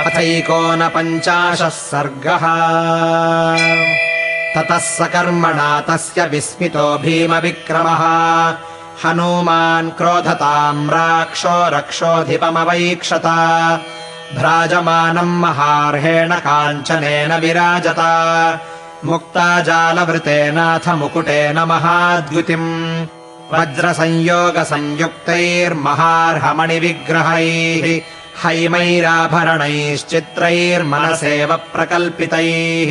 अथैकोनपञ्चाशः सर्गः। ततः सकर्मणा तस्य विस्मितो भीमविक्रमः हनूमान् क्रोधताम् राक्षो रक्षोऽधिपमवैक्षत भ्राजमानम् महार्हेण काञ्चनेन विराजत मुक्ताजालवृतेनाथ मुकुटेन महाद्युतिम् वज्रसंयोगसंयुक्तैर्महार्हमणिविग्रहैः हैमैराभरणैश्चित्रैर्मनसेव प्रकल्पितैः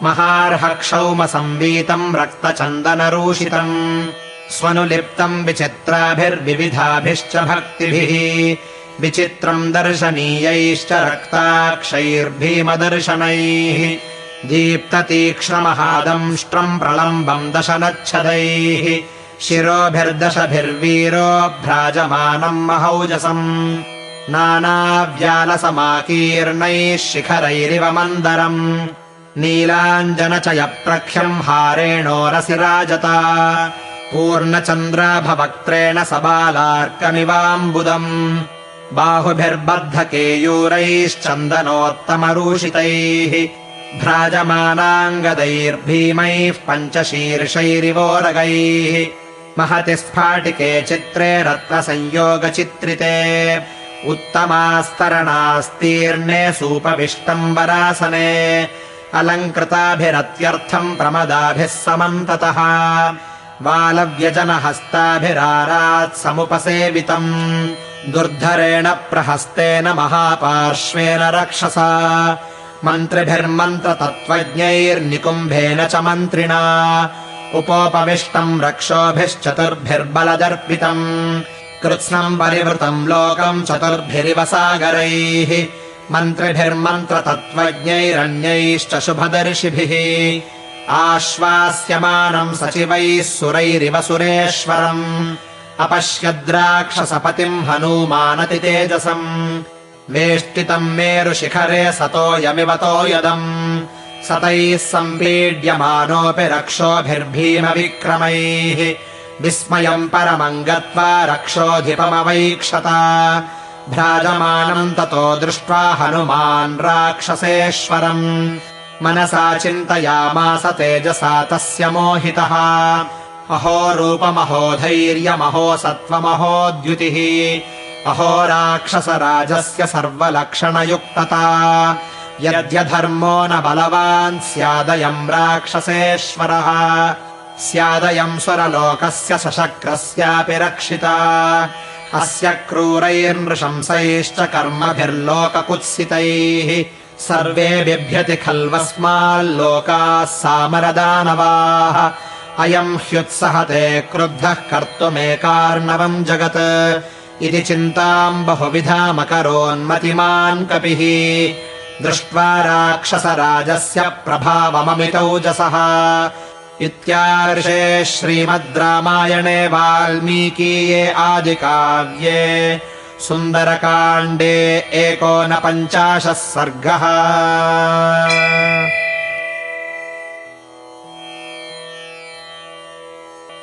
महार्हक्षौमसंवीतम् रक्तचन्दनरूषितम् स्वनुलिप्तम् विचित्राभिर्विविधाभिश्च भक्तिभिः विचित्रम् दर्शनीयैश्च रक्ताक्षैर्भीमदर्शनैः दीप्ततीक्ष्णमहादंष्ट्रम् प्रलम्बम् दशनच्छदैः शिरोभिर्दशभिर्वीरो भ्राजमानम् महौजसम् नानाव्यालसमाकीर्णैः शिखरैरिव मन्दरम् नीलाञ्जनचयप्रख्यम् हारेणोरसि राजता पूर्णचन्द्राभवक्त्रेण सबालार्कमिवाम्बुदम् बाहुभिर्बद्धकेयूरैश्चन्दनोत्तमरूषितैः भ्राजमानाङ्गदैर्भीमैः पञ्चशीर्षैरिवोरगैः महति स्फाटिके चित्रे रत्नसंयोगचित्रिते उत्तमास्तरणास्तीर्णे सूपविष्टम्बरासने अलङ्कृताभिरत्यर्थम् प्रमदाभिः समन्ततः वालव्यजनहस्ताभिरारात् समुपसेवितम् दुर्धरेण प्रहस्तेन महापार्श्वेन रक्षसा मन्त्रिभिर्मन्त्रतत्त्वज्ञैर्निकुम्भेन च मन्त्रिणा उपोपविष्टम् रक्षोभिश्चतुर्भिर्बलदर्पितम् कृत्स्नम् परिवृतम् लोकम् चतुर्भिरिव सागरैः मन्त्रिभिर्मन्त्रतत्त्वज्ञैरन्यैश्च शुभदर्शिभिः आश्वास्यमानम् सचिवैः सुरैरिव सुरेश्वरम् अपश्यद्राक्षसपतिम् हनूमानतितेजसम् वेष्टितम् मेरुशिखरे सतोऽयमिवतो यदम् सतैः सम्पीड्यमानोऽपि रक्षोभिर्भीमविक्रमैः विस्मयम् परमम् गत्वा रक्षोऽधिपमवैक्षत भ्राजमानम् ततो दृष्ट्वा हनुमान् राक्षसेश्वरम् मनसा चिन्तयामास तेजसा तस्य मोहितः अहो रूपमहो धैर्यमहो सत्त्वमहोद्युतिः अहो राक्षसराजस्य सर्वलक्षणयुक्तता यद्यधर्मो न बलवान् स्यादयम् राक्षसेश्वरः स्यादयम् सुरलोकस्य सशक्रस्यापि रक्षिता अस्य क्रूरैर्नृशंसैश्च कर्मभिर्लोककुत्सितैः सर्वे बिभ्यति खल्वस्माल्लोकाः सामरदानवाः अयम् ह्युत्सहते क्रुद्धः कर्तुमेकार्णवम् जगत् इति चिन्ताम् बहुविधामकरोन्मतिमान् कपिः दृष्ट्वा राक्षसराजस्य प्रभावममितौजसः इत्यार्षे श्रीमद् रामायणे वाल्मीकीये आदिकाव्ये सुन्दरकाण्डे 49 सर्गः।